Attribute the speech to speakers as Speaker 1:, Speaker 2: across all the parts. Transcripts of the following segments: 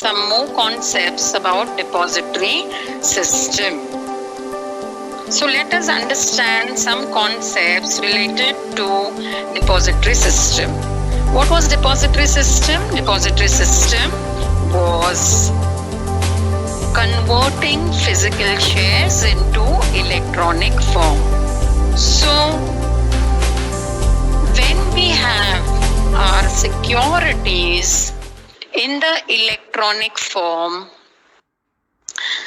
Speaker 1: some more concepts about depository system. So let us understand some concepts related to depository system. What was depository system? Depository system was converting physical shares into electronic form. So when we have our securities in the electronic form,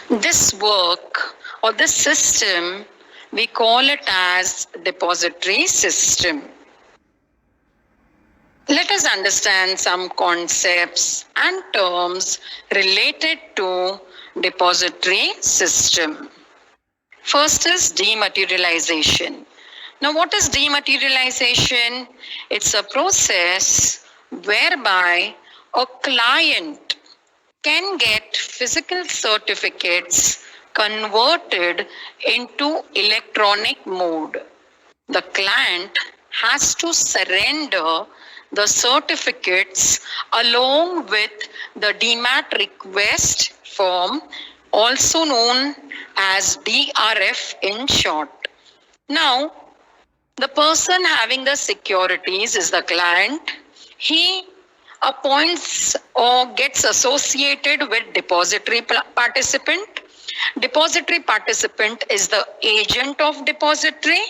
Speaker 1: this work or this system, we call it as depository system. Let us understand some concepts and terms related to depository system. First is dematerialization. Now, what is dematerialization? It's a process whereby a client can get physical certificates converted into electronic mode. The client has to surrender the certificates along with the DMAT request form, also known as DRF in short. Now, the person having the securities is the client. He appoints or gets associated with depository participant. Depository participant is the agent of depository,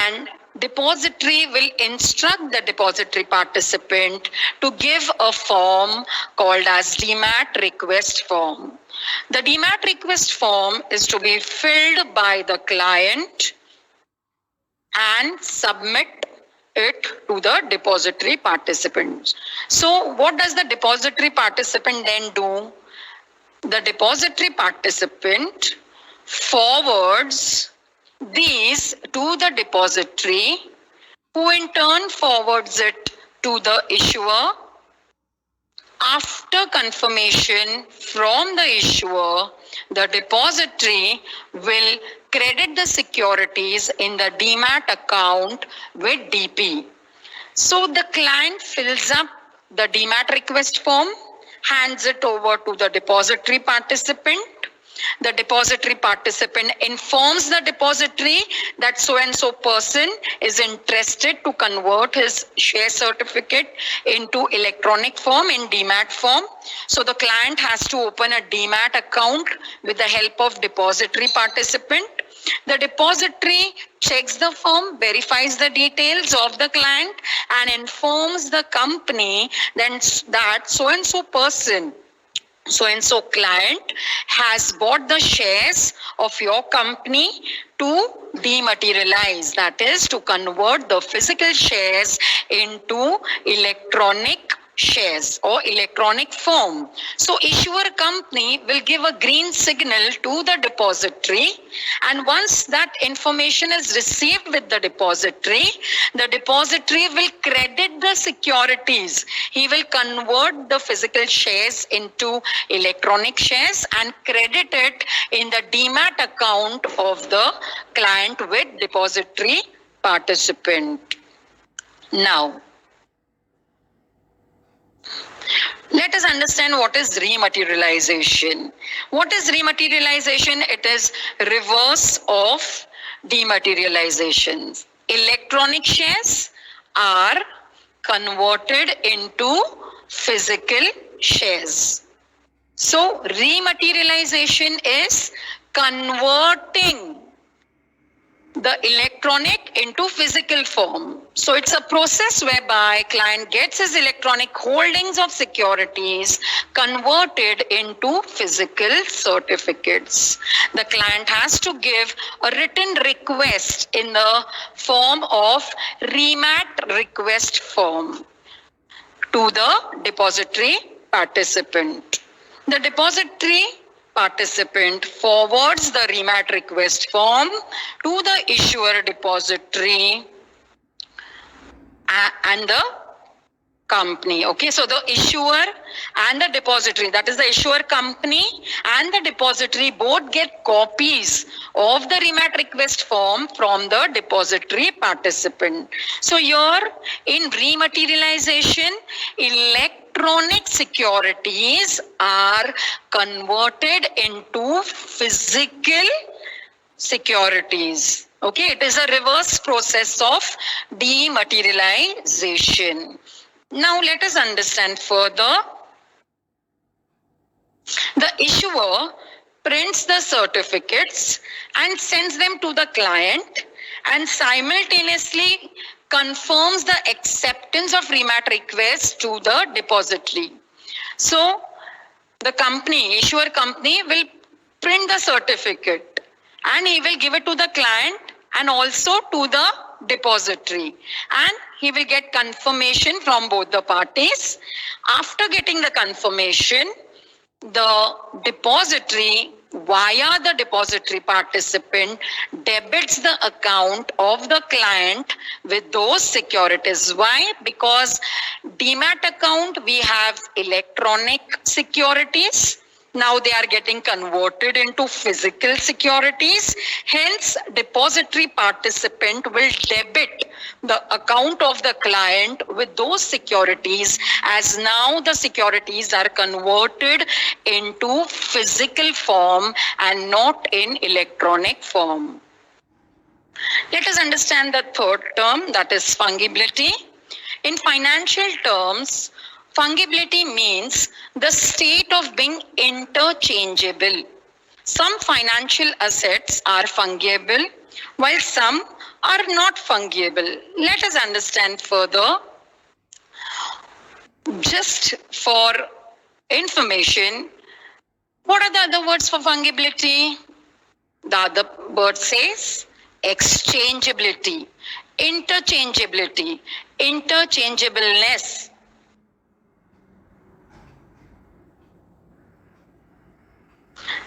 Speaker 1: and depository will instruct the depository participant to give a form called as DMAT request form. The DMAT request form is to be filled by the client and submit it to the depository participants. So what does the depository participant then do? The depository participant forwards these to the depository, who in turn forwards it to the issuer. After confirmation from the issuer, the depository will credit the securities in the DMAT account with DP. So the client fills up the DMAT request form, hands it over to the depository participant. The depository participant informs the depository that so and so person is interested to convert his share certificate into electronic form in DMAT form. So the client has to open a DMAT account with the help of depository participant. The depository checks the form, verifies the details of the client, and informs the company then that so and so person, so and so client has bought the shares of your company to dematerialize, that is to convert the physical shares into electronic shares or electronic form. So issuer company will give a green signal to the depository, and once that information is received with the depository will credit the securities. He will convert the physical shares into electronic shares and credit it in the DMAT account of the client with depository participant. Now, let us understand what is rematerialization. What is rematerialization? It is reverse of dematerialization. Electronic shares are converted into physical shares. So rematerialization is converting the electronic into physical form. So it's a process whereby client gets his electronic holdings of securities converted into physical certificates. The client has to give a written request in the form of REMAT request form to the depository participant. The depository participant forwards the REMAT request form to the issuer depository, and the company. Okay, so the issuer and the depository, that is the issuer company and the depository, both get copies of the remat request form from the depository participant. So here in rematerialization, electronic securities are converted into physical securities. Okay, it is a reverse process of dematerialization. Now let us understand further. The issuer prints the certificates and sends them to the client and simultaneously confirms the acceptance of remat request to the depository. So the company, issuer company, will print the certificate and he will give it to the client and also to the depository, and he will get confirmation from both the parties. After getting the confirmation, the depository, via the depository participant, debits the account of the client with those securities. Why? Because demat account, we have electronic securities. Now they are getting converted into physical securities. Hence, depository participant will debit the account of the client with those securities, as now the securities are converted into physical form and not in electronic form. Let us understand the third term, that is fungibility. In financial terms, fungibility means the state of being interchangeable. Some financial assets are fungible, while some are not fungible. Let us understand further. Just for information, what are the other words for fungibility? The other word says exchangeability, interchangeability, interchangeableness.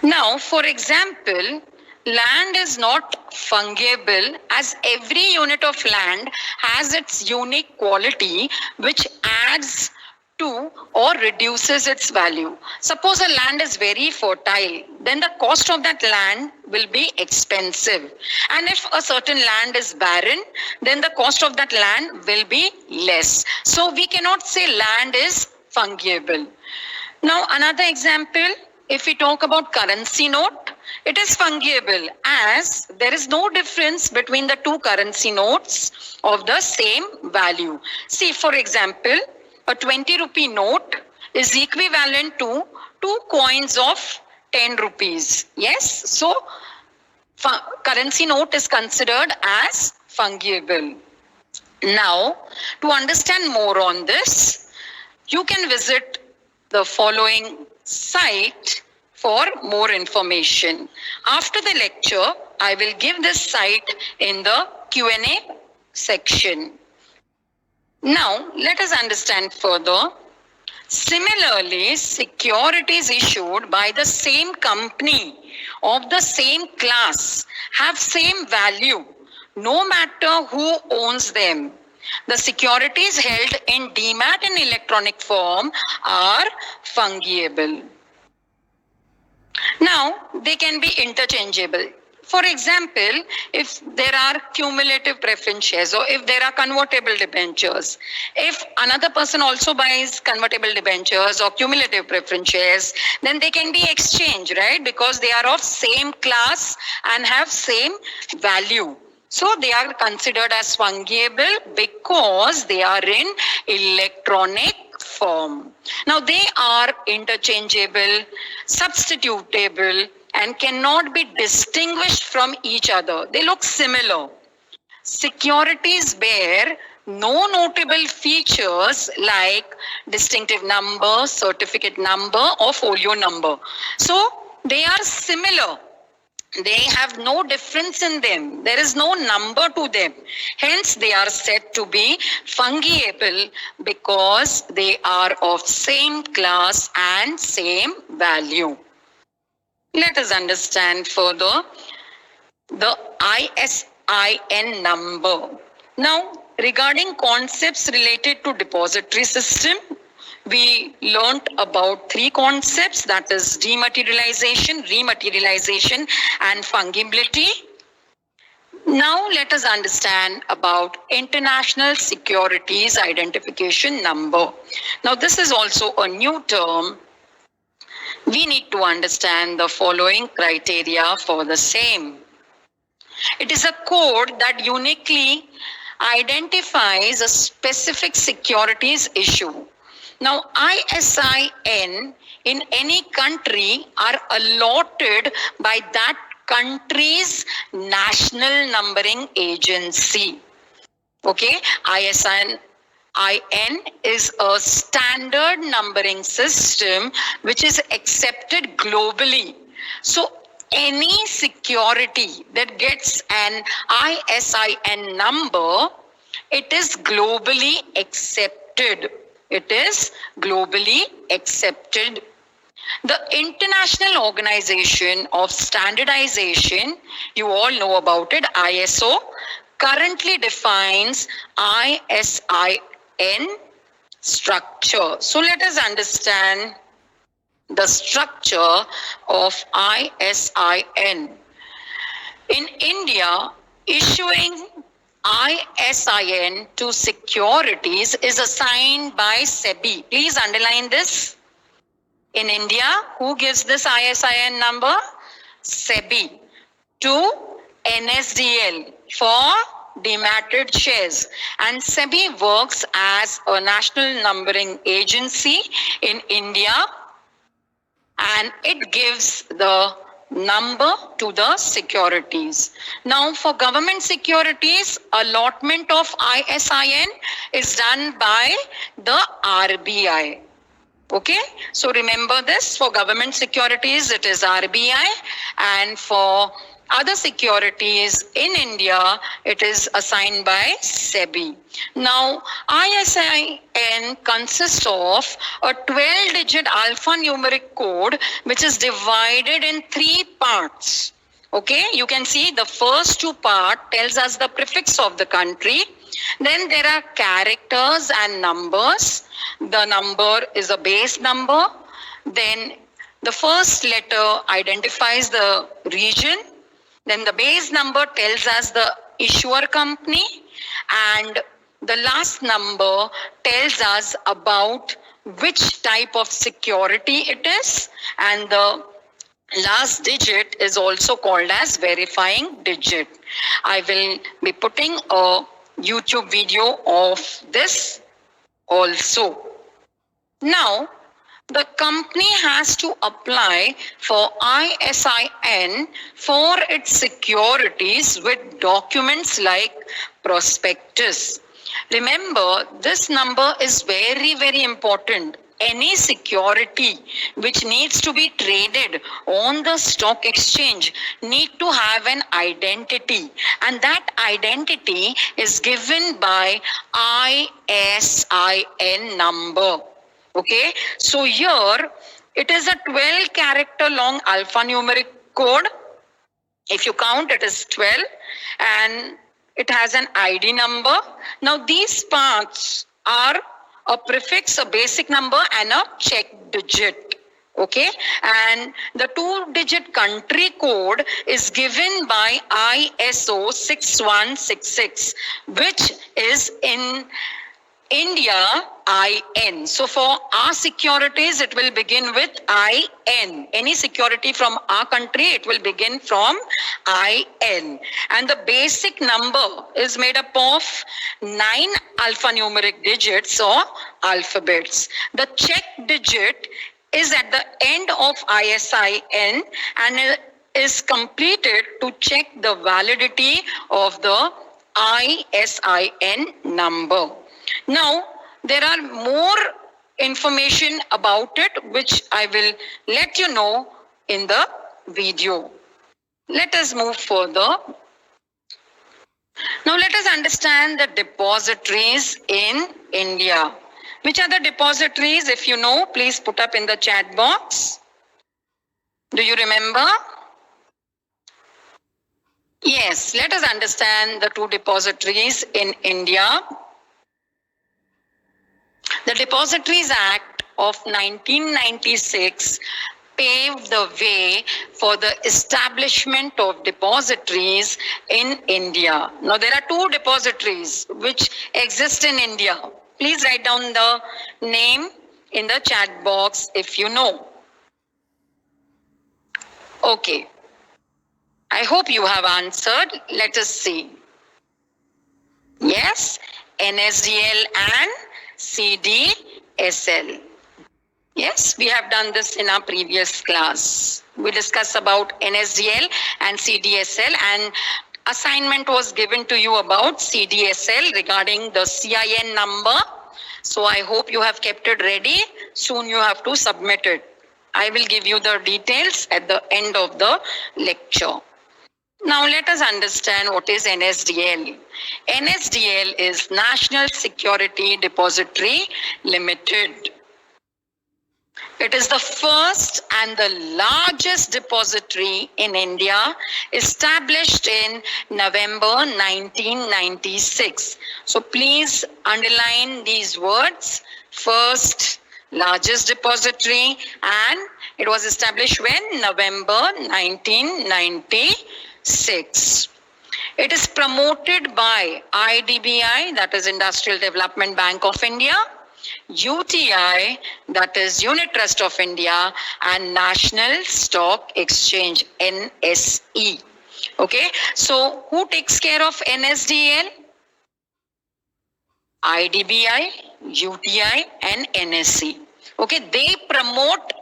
Speaker 1: Now, for example, land is not fungible, as every unit of land has its unique quality which adds to or reduces its value. Suppose a land is very fertile, then the cost of that land will be expensive. And if a certain land is barren, then the cost of that land will be less. So we cannot say land is fungible. Now, another example, if we talk about currency note, it is fungible, as there is no difference between the two currency notes of the same value. See, for example, a 20 rupee note is equivalent to 2 coins of 10 rupees. Yes, so currency note is considered as fungible. Now, to understand more on this, you can visit the following site for more information. After the lecture, I will give this site in the Q&A section. Now, let us understand further. Similarly, securities issued by the same company of the same class have same value, no matter who owns them. The securities held in demat and electronic form are fungible. Now, they can be interchangeable. For example, if there are cumulative preference shares or if there are convertible debentures, if another person also buys convertible debentures or cumulative preference shares, then they can be exchanged, right? Because they are of same class and have same value. So they are considered as fungible because they are in electronic form. Now they are interchangeable, substitutable, and cannot be distinguished from each other. They look similar. Securities bear no notable features like distinctive number, certificate number, or folio number. So they are similar. They have no difference in them. There is no number to them. Hence, they are said to be fungible because they are of same class and same value. Let us understand further the ISIN number. Now, Regarding concepts related to depository system, we learnt about three concepts, that is dematerialization, rematerialization and fungibility. Now let us understand about International Securities Identification Number. Now this is also a new term. We need to understand the following criteria for the same. It is a code that uniquely identifies a specific securities issue. Now, ISIN in any country are allotted by that country's national numbering agency. Okay, ISIN is a standard numbering system which is accepted globally. So any security that gets an ISIN number, it is globally accepted. It is globally accepted. The International Organization of Standardization, you all know about it, ISO, currently defines ISIN structure. So let us understand the structure of ISIN. In India, issuing ISIN to securities is assigned by SEBI. Please underline this. In India, who gives this ISIN number? SEBI to NSDL for dematted shares. And SEBI works as a national numbering agency in India, and it gives the number to the securities. Now for government securities, allotment of ISIN is done by the RBI. Okay, so remember this, for government securities it is RBI, and for other securities in India it is assigned by SEBI. Now ISIN consists of a 12-digit alphanumeric code which is divided in three parts. Okay, you can see the first two part tells us the prefix of the country. Then there are characters and numbers. The number is a base number. Then the first letter identifies the region. Then the base number tells us the issuer company. And the last number tells us about which type of security it is. And the last digit is also called as verifying digit. I will be putting a YouTube video of this also. Now, the company has to apply for ISIN for its securities with documents like prospectus. Remember, this number is very, very important. Any security which needs to be traded on the stock exchange need to have an identity, and that identity is given by ISIN number. Okay, so here it is a 12-character long alphanumeric code. If you count, it is 12, and it has an ID number. Now these parts are a prefix, a basic number, and a check digit. Okay, and the 2-digit country code is given by ISO 6166, which is in India IN. So for our securities, it will begin with IN. Any security from our country, it will begin from IN. And the basic number is made up of 9 alphanumeric digits or alphabets. The check digit is at the end of ISIN and is completed to check the validity of the ISIN number. Now, there are more information about it, which I will let you know in the video. Let us move further. Now, let us understand the depositories in India. Which are the depositories? If you know, please put up in the chat box. Do you remember? Yes, let us understand the two depositories in India. The Depositories Act of 1996 paved the way for the establishment of depositories in India. Now, there are two depositories which exist in India. Please write down the name in the chat box if you know. Okay. I hope you have answered. Let us see. Yes, NSDL and CDSL. Yes, we have done this in our previous class. We discussed about NSDL and CDSL, and assignment was given to you about CDSL regarding the CIN number. So I hope you have kept it ready. Soon you have to submit it. I will give you the details at the end of the lecture. Now let us understand what is NSDL. NSDL is National Security Depository Limited. It is the first and the largest depository in India, established in November 1996. So please underline these words. First, largest depository, and it was established when? November 1996. It is promoted by IDBI, that is Industrial Development Bank of India, UTI, that is Unit Trust of India, and National Stock Exchange, NSE. Okay, so who takes care of NSDL? IDBI, UTI, and NSE. Okay, they promote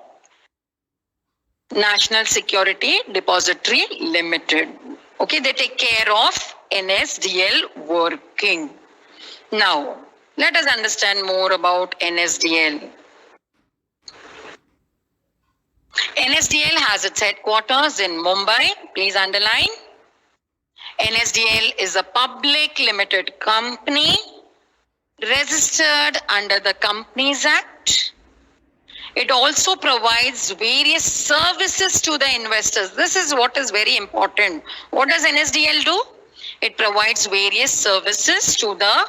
Speaker 1: National Security Depository Limited. Okay, they take care of NSDL working. Now, let us understand more about NSDL. NSDL has its headquarters in Mumbai. Please underline. NSDL is a public limited company registered under the Companies Act. It also provides various services to the investors. This is what is very important. What does NSDL do? It provides various services to the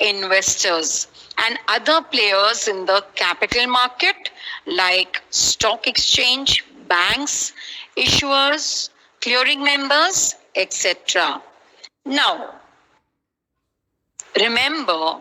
Speaker 1: investors and other players in the capital market like stock exchange, banks, issuers, clearing members, etc. Now, remember,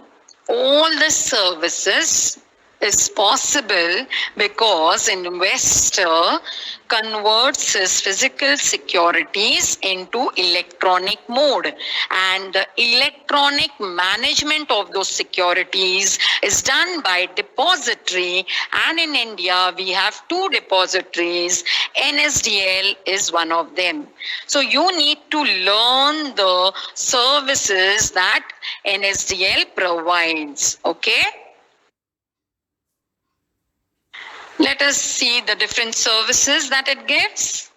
Speaker 1: all the services is possible because investor converts his physical securities into electronic mode, and the electronic management of those securities is done by depository, and in India we have two depositories. NSDL is one of them. So you need to learn the services that NSDL provides. Okay, let us see the different services that it gives.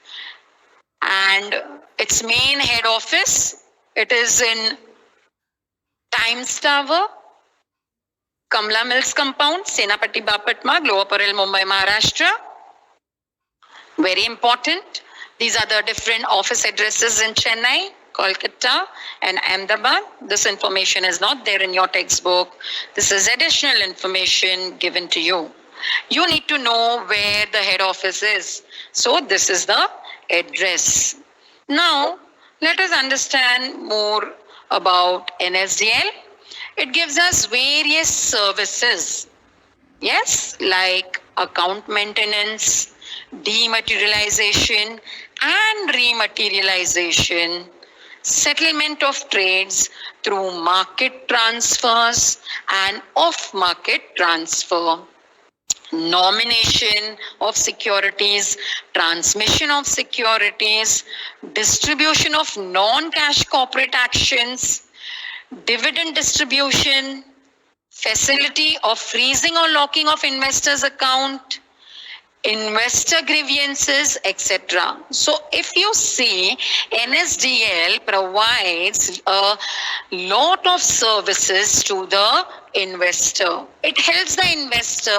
Speaker 1: And its main head office, it is in Times Tower, Kamla Mills Compound, Senapati Bapatma, Lower Parel, Mumbai, Maharashtra. Very important. These are the different office addresses in Chennai, Kolkata, and Ahmedabad. This information is not there in your textbook. This is additional information given to you. You need to know where the head office is. So this is the address. Now, let us understand more about NSDL. It gives us various services. Yes, like account maintenance, dematerialization and rematerialization, settlement of trades through market transfers and off-market transfer, nomination of securities, transmission of securities, distribution of non-cash corporate actions, dividend distribution, facility of freezing or locking of investors' account, investor grievances, etc. So if you see, NSDL provides a lot of services to the investor. It helps the investor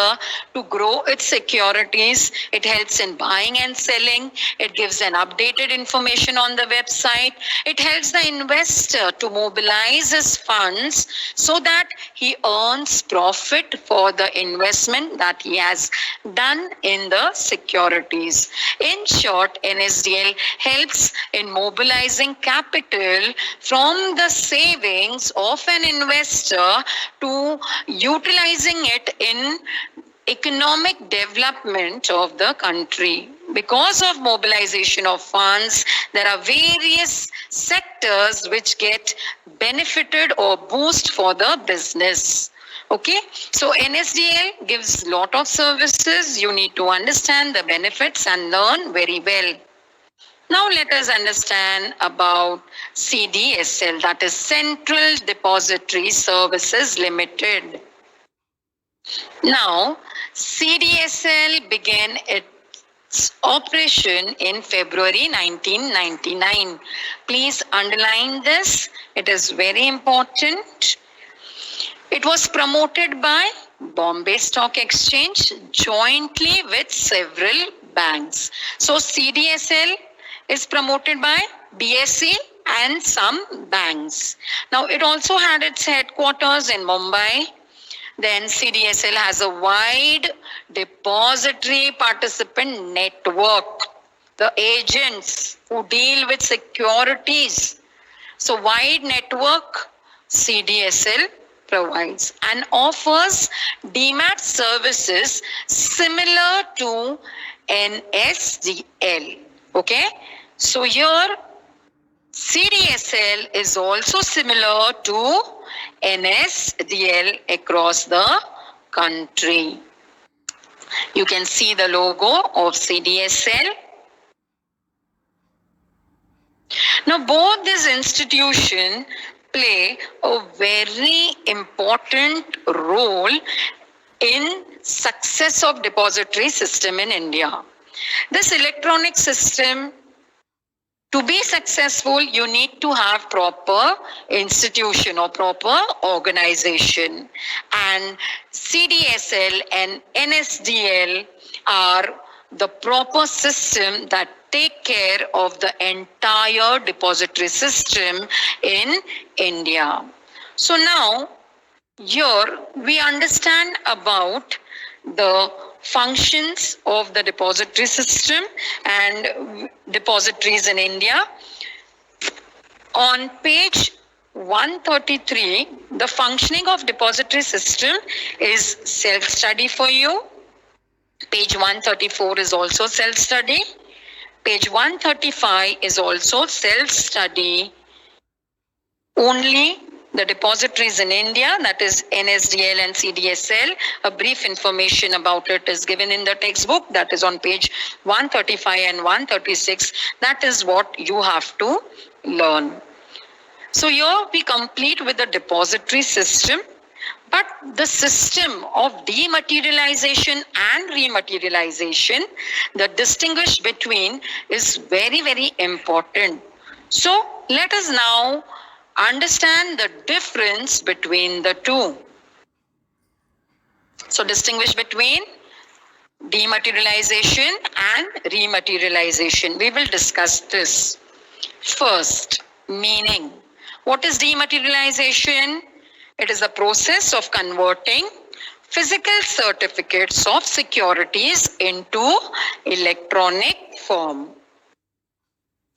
Speaker 1: to grow its securities. It helps in buying and selling. It gives an updated information on the website. It helps the investor to mobilize his funds so that he earns profit for the investment that he has done in the securities. In short, NSDL helps in mobilizing capital from the savings of an investor to utilizing it in economic development of the country. Because of mobilization of funds, there are various sectors which get benefited or boost for the business. Okay, so NSDL gives lot of services. You need to understand the benefits and learn very well. Now let us understand about CDSL, that is Central Depository Services Limited. Now, CDSL began its operation in February 1999. Please underline this. It is very important. It was promoted by Bombay Stock Exchange jointly with several banks. So CDSL is promoted by BSE and some banks. Now it also had its headquarters in Mumbai. Then CDSL has a wide depository participant network. The agents who deal with securities. So wide network CDSL provides and offers DMAT services similar to NSDL. Okay, so here CDSL is also similar to NSDL across the country. You can see the logo of CDSL. Now both these institutions play a very important role in success of depository system in India. This electronic system, to be successful, you need to have proper institution or proper organization. And CDSL and NSDL are the proper system that take care of the entire depository system in India. So now, here we understand about the functions of the depository system and depositories in India. On page 133, the functioning of depository system is self-study for you. Page 134 is also self-study. Page 135 is also self-study. Only the depositories in India, that is NSDL and CDSL, a brief information about it is given in the textbook, that is on page 135 and 136. That is what you have to learn. So here we complete with the depository system, but the system of dematerialization and rematerialization, the distinguish between is very, very important. So let us now understand the difference between the two. So distinguish between dematerialization and rematerialization. We will discuss this. First, meaning. What is dematerialization? It is the process of converting physical certificates of securities into electronic form.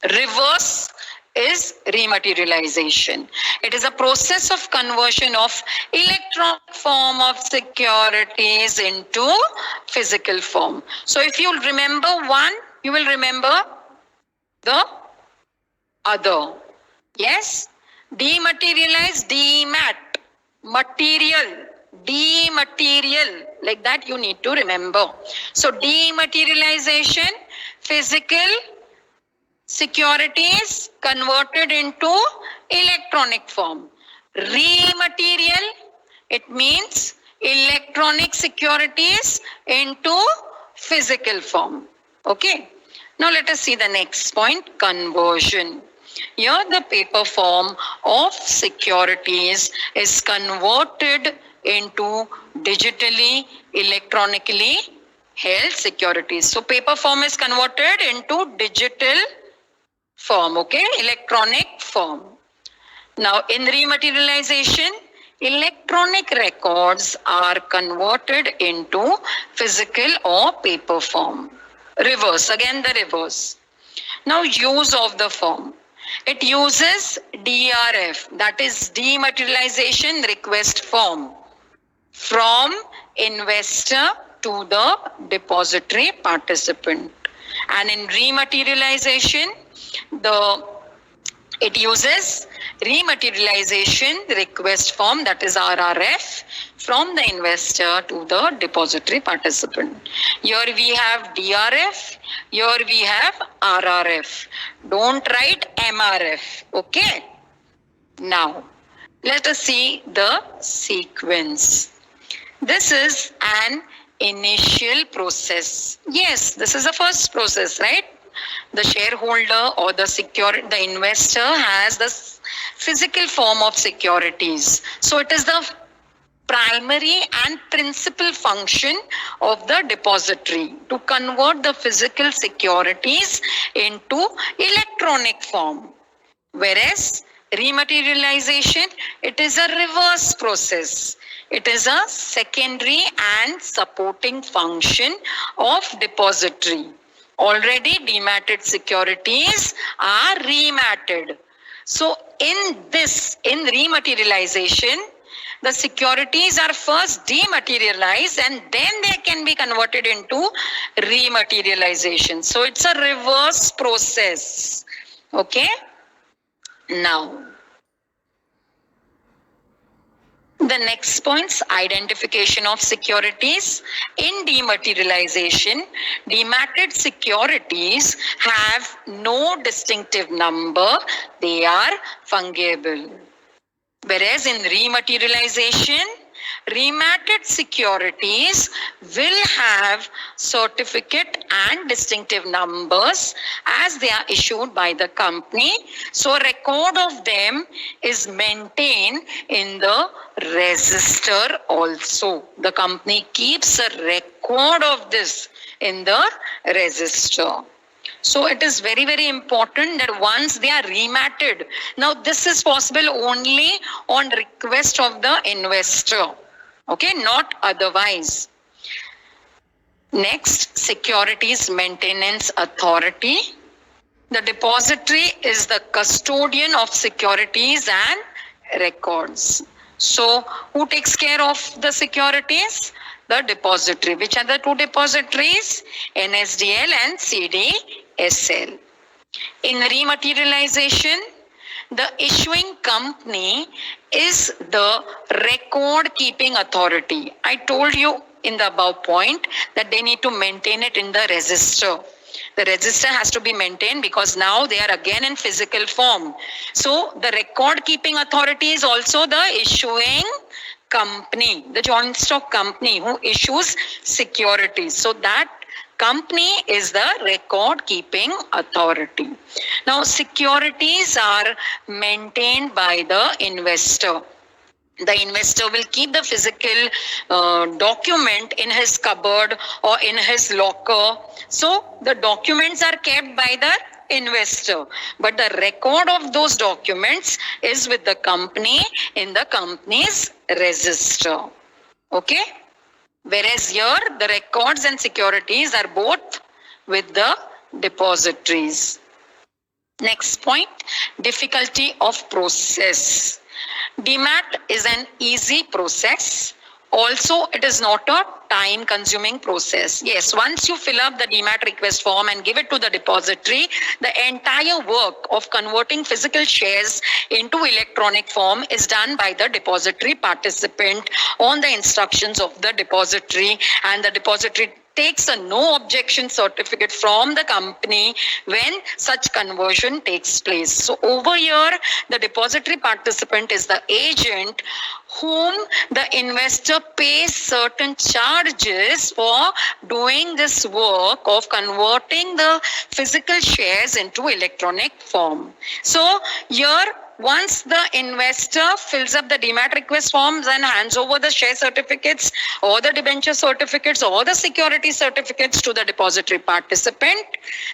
Speaker 1: Reverse is rematerialization. It is a process of conversion of electronic form of securities into physical form. So if you remember one, you will remember the other. Yes? Dematerialize, demat, material, dematerial, like that you need to remember. So dematerialization, physical securities converted into electronic form. Rematerial, it means electronic securities into physical form. Okay. Now let us see the next point, conversion. Here the paper form of securities is converted into digitally, electronically held securities. So paper form is converted into digital form, okay, electronic form. Now in rematerialization, electronic records are converted into physical or paper form. Reverse, again the reverse. Now use of the form. It uses DRF, that is dematerialization request form, from investor to the depository participant. And in rematerialization, it uses rematerialization request form, that is RRF, from the investor to the depository participant. Here we have DRF, here we have RRF. Don't write MRF, okay? Now, let us see the sequence. This is an initial process. Yes, this is the first process, right? The shareholder or the investor has the physical form of securities. So it is the primary and principal function of the depository to convert the physical securities into electronic form. Whereas rematerialization, it is a reverse process. It is a secondary and supporting function of depository. Already dematted securities are rematted. So in rematerialization, the securities are first dematerialized and then they can be converted into rematerialization. So it's a reverse process. Okay. Now, the next points, identification of securities. In dematerialization, dematted securities have no distinctive number. They are fungible. Whereas in rematerialization, rematted securities will have certificate and distinctive numbers as they are issued by the company. So a record of them is maintained in the register also. The company keeps a record of this in the register. So it is very, very important that once they are rematted, now this is possible only on request of the investor, okay, not otherwise. Next, Securities Maintenance Authority. The depository is the custodian of securities and records. So who takes care of the securities? The depository. Which are the two depositories? NSDL and CDSL. In rematerialization, the issuing company is the record keeping authority. I told you in the above point that they need to maintain it in the register. The register has to be maintained because now they are again in physical form. So the record keeping authority is also the issuing company, the joint stock company who issues securities. So that company is the record keeping authority. Now securities are maintained by the investor. The investor will keep the physical document in his cupboard or in his locker. So the documents are kept by the investor, but the record of those documents is with the company in the company's register. Okay? Whereas here the records and securities are both with the depositories. Next point, difficulty of process. Demat is an easy process. Also, it is not a time-consuming process. Yes, once you fill up the demat request form and give it to the depository, the entire work of converting physical shares into electronic form is done by the depository participant on the instructions of the depository, and the depository takes a no objection certificate from the company when such conversion takes place. So over here, the depository participant is the agent whom the investor pays certain charges for doing this work of converting the physical shares into electronic form. So here once the investor fills up the demat request forms and hands over the share certificates or the debenture certificates or the security certificates to the depository participant,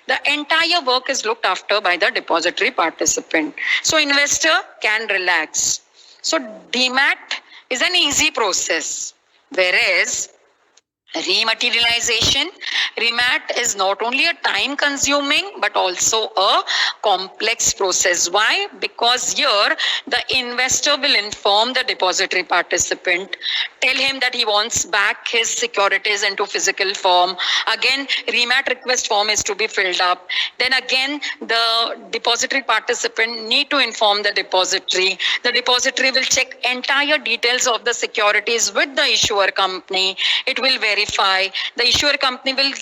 Speaker 1: the entire work is looked after by the depository participant. So investor can relax. So demat is an easy process, whereas rematerialization, remat is not only a time consuming but also a complex process. Why? Because here the investor will inform the depository participant, tell him that he wants back his securities into physical form. Again, remat request form is to be filled up. Then again, the depository participant need to inform the depository. The depository will check entire details of the securities with the issuer company. It will verify. The issuer company will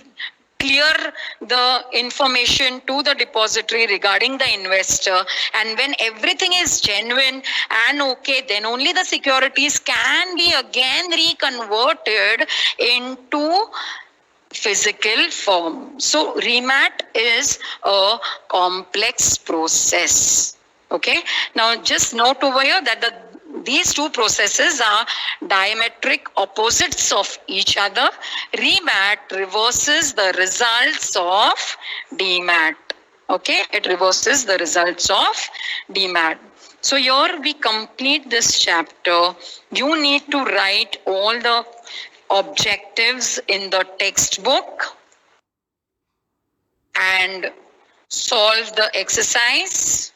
Speaker 1: clear the information to the depository regarding the investor, and when everything is genuine and okay, then only the securities can be again reconverted into physical form. So remat is a complex process. Okay, now just note over here that these two processes are diametric opposites of each other. Remat reverses the results of demat. Okay, it reverses the results of demat. So here we complete this chapter. You need to write all the objectives in the textbook and solve the exercise.